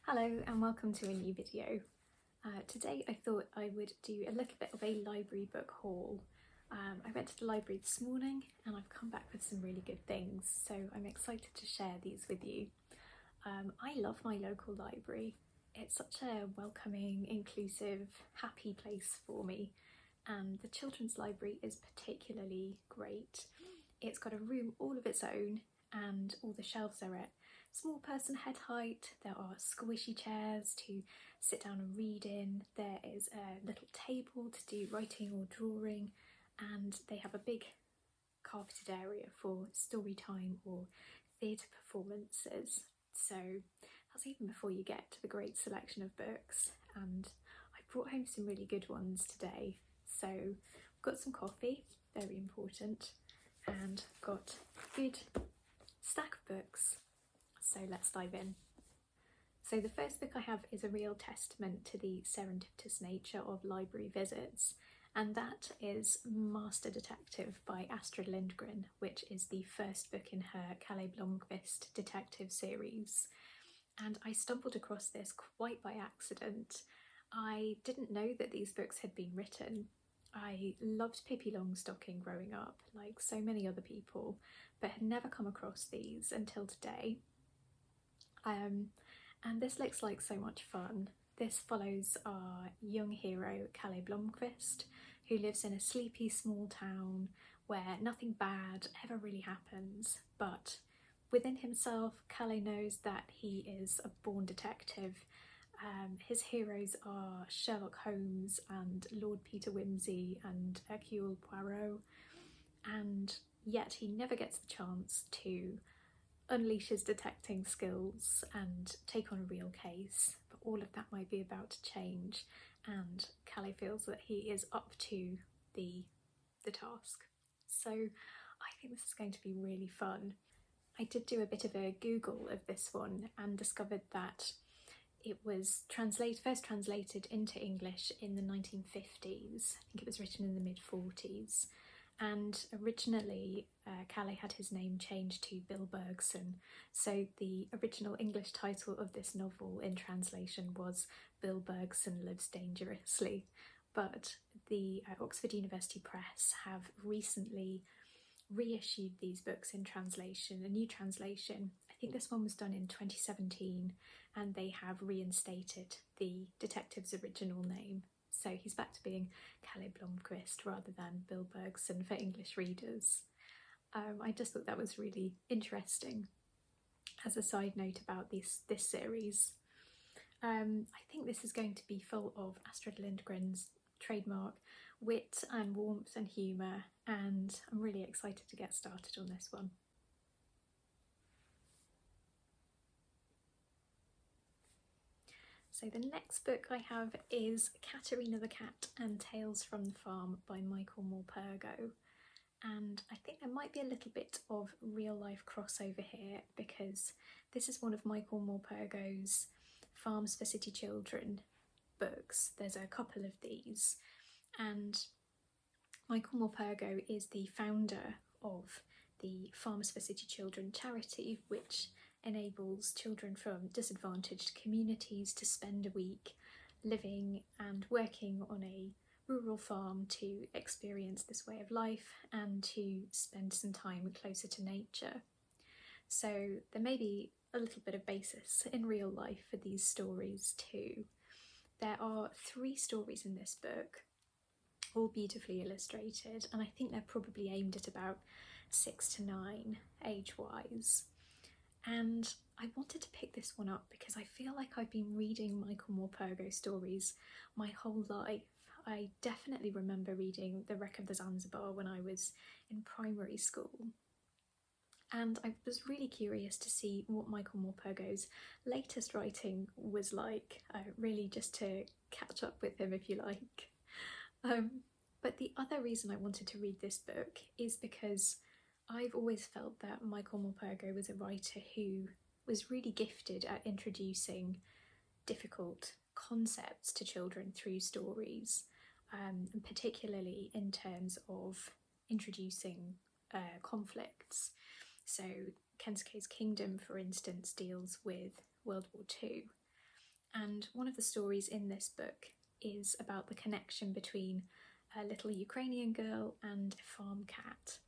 Hello and welcome to a new video. Today I thought I would do a little bit of a library book haul. I went to the library this morning and I've come back with some really good things, so I'm excited to share these with you. I love my local library. It's such a welcoming, inclusive, happy place for me, and the children's library is particularly great. It's got a room all of its own and all the shelves are at small person head height. There are squishy chairs to sit down and read in. There is a little table to do writing or drawing, and they have a big carpeted area for story time or theatre performances. So that's even before you get to the great selection of books, and I brought home some really good ones today. So I've got some coffee, very important, and got a good stack of books. So let's dive in. So the first book I have is a real testament to the serendipitous nature of library visits, and that is Master Detective by Astrid Lindgren, which is the first book in her Kalle Blomqvist detective series. And I stumbled across this quite by accident. I didn't know that these books had been written. I loved Pippi Longstocking growing up, like so many other people, but had never come across these until today. And this looks like so much fun. This follows our young hero, Kalle Blomqvist, who lives in a sleepy small town where nothing bad ever really happens, but within himself, Kalle knows that he is a born detective. His heroes are Sherlock Holmes and Lord Peter Wimsey and Hercule Poirot, and yet he never gets the chance to unleash his detecting skills and take on a real case. But all of that might be about to change, and Kalle feels that he is up to the task. So I think this is going to be really fun. I did do a bit of a Google of this one and discovered that it was first translated into English in the 1950s. I think it was written in the mid-40s. And originally, Kalle had his name changed to Bill Bergson, so the original English title of this novel in translation was Bill Bergson Lives Dangerously, but the Oxford University Press have recently reissued these books in translation, a new translation. I think this one was done in 2017, and they have reinstated the detective's original name. So he's back to being Kalle Blomqvist rather than Bill Bergson for English readers. I just thought that was really interesting as a side note about this series. I think this is going to be full of Astrid Lindgren's trademark wit and warmth and humour, and I'm really excited to get started on this one. So the next book I have is Katerina the Cat and Tales from the Farm by Michael Morpurgo. And I think there might be a little bit of real life crossover here, because this is one of Michael Morpurgo's Farms for City Children books. There's a couple of these, and Michael Morpurgo is the founder of the Farms for City Children charity, which enables children from disadvantaged communities to spend a week living and working on a rural farm to experience this way of life and to spend some time closer to nature. So there may be a little bit of basis in real life for these stories too. There are 3 stories in this book, all beautifully illustrated, and I think they're probably aimed at about 6 to 9 age-wise. And I wanted to pick this one up because I feel like I've been reading Michael Morpurgo stories my whole life. I definitely remember reading The Wreck of the Zanzibar when I was in primary school. And I was really curious to see what Michael Morpurgo's latest writing was like, really just to catch up with him, if you like. But the other reason I wanted to read this book is because I've always felt that Michael Morpurgo was a writer who was really gifted at introducing difficult concepts to children through stories, and particularly in terms of introducing conflicts. So Kensuke's Kingdom, for instance, deals with World War II, And one of the stories in this book is about the connection between a little Ukrainian girl and a farm cat.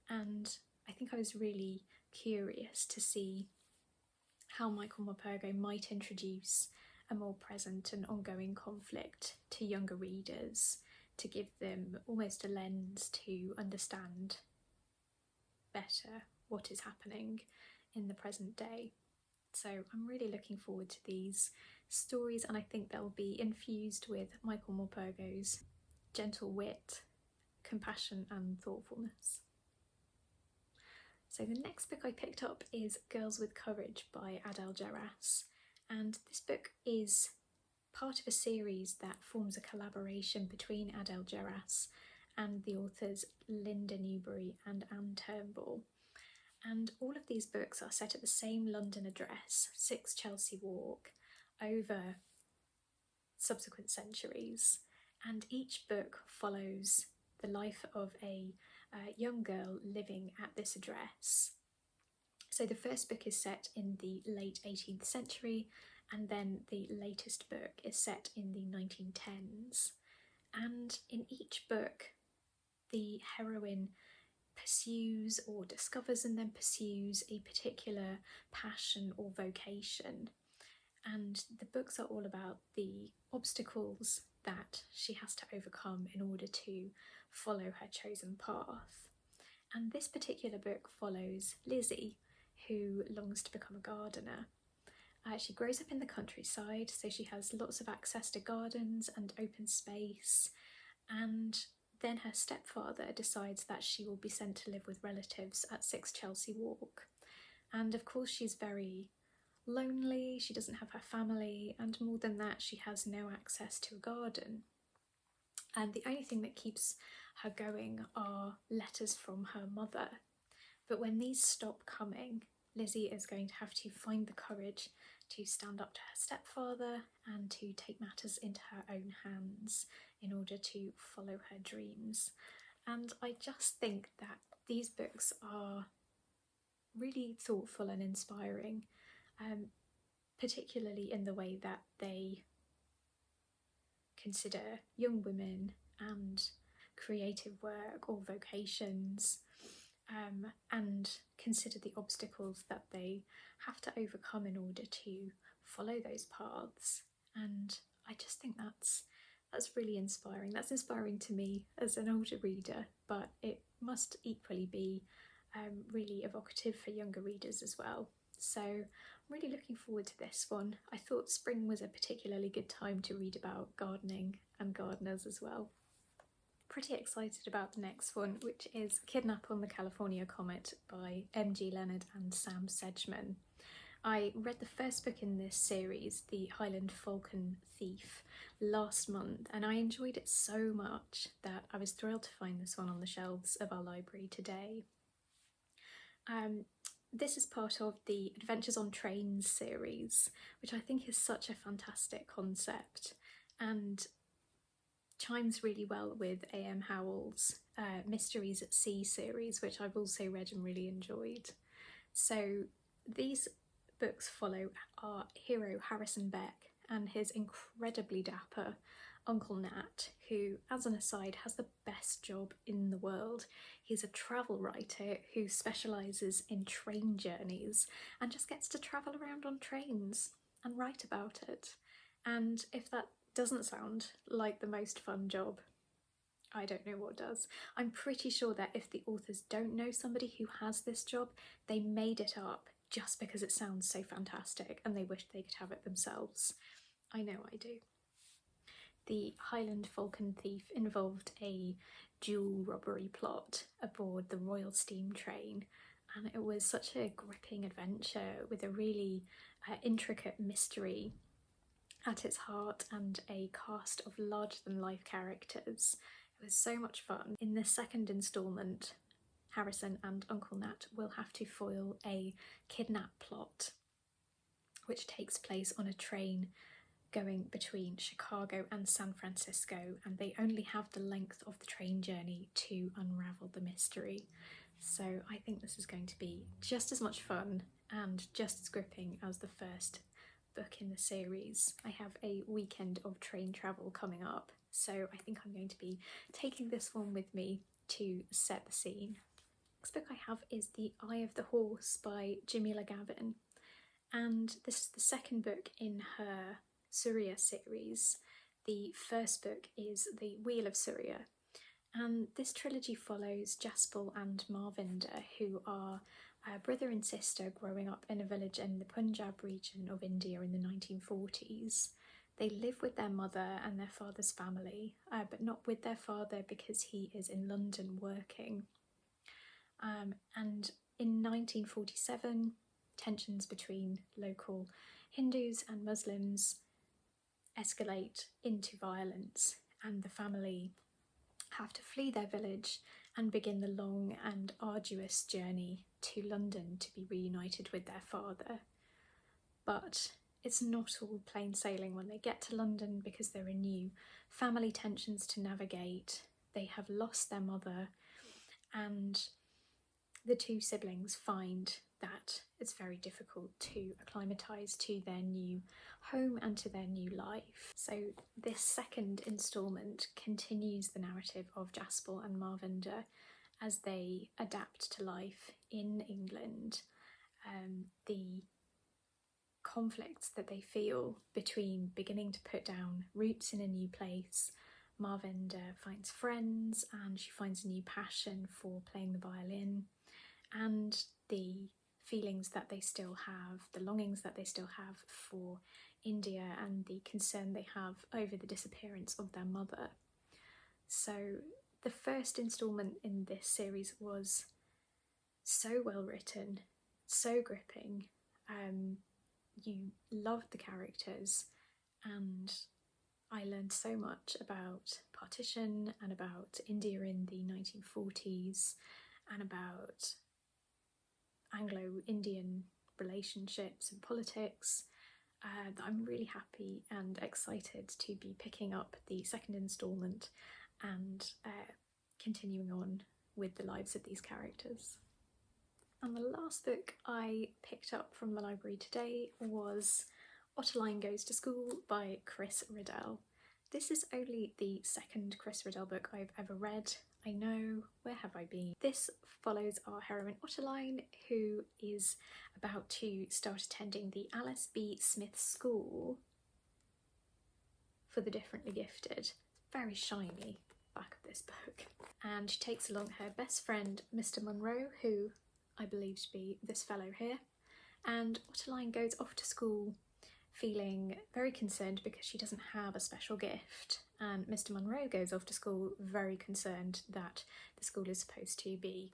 And I think I was really curious to see how Michael Morpurgo might introduce a more present and ongoing conflict to younger readers, to give them almost a lens to understand better what is happening in the present day. So I'm really looking forward to these stories, and I think they'll be infused with Michael Morpurgo's gentle wit, compassion and thoughtfulness. So the next book I picked up is Girls with Courage by Adele Jarras, and this book is part of a series that forms a collaboration between Adele Jarras and the authors Linda Newbury and Anne Turnbull. And all of these books are set at the same London address, 6 Chelsea Walk, over subsequent centuries. And each book follows the life of a young girl living at this address. So the first book is set in the late 18th century, and then the latest book is set in the 1910s. And in each book, the heroine pursues or discovers and then pursues a particular passion or vocation. And the books are all about the obstacles that she has to overcome in order to follow her chosen path. And this particular book follows Lizzie, who longs to become a gardener. She grows up in the countryside, so she has lots of access to gardens and open space, and then her stepfather decides that she will be sent to live with relatives at 6 Chelsea Walk. And of course she's very lonely, she doesn't have her family, and more than that, she has no access to a garden. And the only thing that keeps her going are letters from her mother. But when these stop coming, Lizzie is going to have to find the courage to stand up to her stepfather and to take matters into her own hands in order to follow her dreams. And I just think that these books are really thoughtful and inspiring, particularly in the way that they consider young women and creative work or vocations, and consider the obstacles that they have to overcome in order to follow those paths. And I just think that's really inspiring. That's inspiring to me as an older reader, but it must equally be really evocative for younger readers as well. So I'm really looking forward to this one. I thought spring was a particularly good time to read about gardening and gardeners as well. Pretty excited about the next one, which is Kidnap on the California Comet by M.G. Leonard and Sam Sedgman. I read the first book in this series, The Highland Falcon Thief, last month, and I enjoyed it so much that I was thrilled to find this one on the shelves of our library today. This is part of the Adventures on Trains series, which I think is such a fantastic concept and chimes really well with A.M. Howell's Mysteries at Sea series, which I've also read and really enjoyed. So these books follow our hero Harrison Beck and his incredibly dapper Uncle Nat, who, as an aside, has the best job in the world. He's a travel writer who specialises in train journeys and just gets to travel around on trains and write about it. And if that doesn't sound like the most fun job, I don't know what does. I'm pretty sure that if the authors don't know somebody who has this job, they made it up just because it sounds so fantastic and they wish they could have it themselves. I know I do. The Highland Falcon Thief involved a jewel robbery plot aboard the Royal Steam Train, and it was such a gripping adventure with a really intricate mystery at its heart and a cast of larger-than-life characters. It was so much fun. In the second instalment, Harrison and Uncle Nat will have to foil a kidnap plot which takes place on a train going between Chicago and San Francisco, and they only have the length of the train journey to unravel the mystery. So I think this is going to be just as much fun and just as gripping as the first book in the series. I have a weekend of train travel coming up, so I think I'm going to be taking this one with me to set the scene. Next book I have is The Eye of the Horse by Jamila Gavin, and this is the second book in her Surya series. The first book is The Wheel of Surya, and this trilogy follows Jaspal and Marvinder, who are brother and sister growing up in a village in the Punjab region of India in the 1940s. They live with their mother and their father's family, but not with their father because he is in London working. And in 1947, tensions between local Hindus and Muslims escalate into violence, and the family have to flee their village and begin the long and arduous journey to London to be reunited with their father. But it's not all plain sailing when they get to London, because there are new family tensions to navigate. They have lost their mother, and the two siblings find that it's very difficult to acclimatise to their new home and to their new life. So this second instalment continues the narrative of Jaspal and Marvinder as they adapt to life in England. The conflicts that they feel between beginning to put down roots in a new place. Marvinder finds friends and she finds a new passion for playing the violin, and the feelings that they still have, the longings that they still have for India, and the concern they have over the disappearance of their mother. So the first instalment in this series was so well written, so gripping. You loved the characters, and I learned so much about partition and about India in the 1940s and about Anglo-Indian relationships and politics. I'm really happy and excited to be picking up the second instalment and continuing on with the lives of these characters. And the last book I picked up from the library today was Ottoline Goes to School by Chris Riddell. This is only the second Chris Riddell book I've ever read. I know, where have I been? This follows our heroine Ottoline, who is about to start attending the Alice B. Smith School for the Differently Gifted. Very shiny back of this book. And she takes along her best friend, Mr. Munro, who I believe to be this fellow here. And Ottoline goes off to school feeling very concerned because she doesn't have a special gift, and Mr. Munro goes off to school very concerned that the school is supposed to be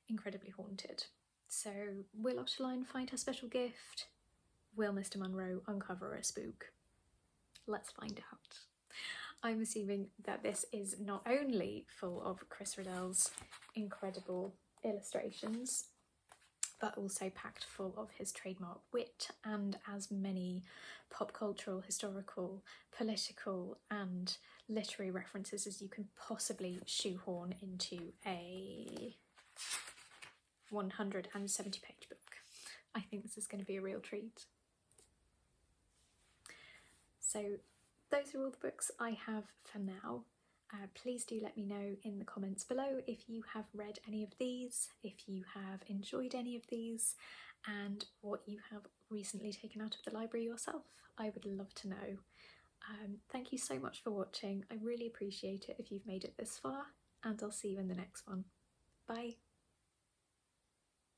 incredibly haunted. So will Ottoline find her special gift? Will Mr. Munro uncover a spook? Let's find out. I'm assuming that this is not only full of Chris Riddell's incredible illustrations, but also packed full of his trademark wit and as many pop cultural, historical, political and literary references as you can possibly shoehorn into a 170-page book. I think this is going to be a real treat. So those are all the books I have for now. Please do let me know in the comments below if you have read any of these, if you have enjoyed any of these, and what you have recently taken out of the library yourself. I would love to know. Thank you so much for watching. I really appreciate it if you've made it this far, and I'll see you in the next one. Bye!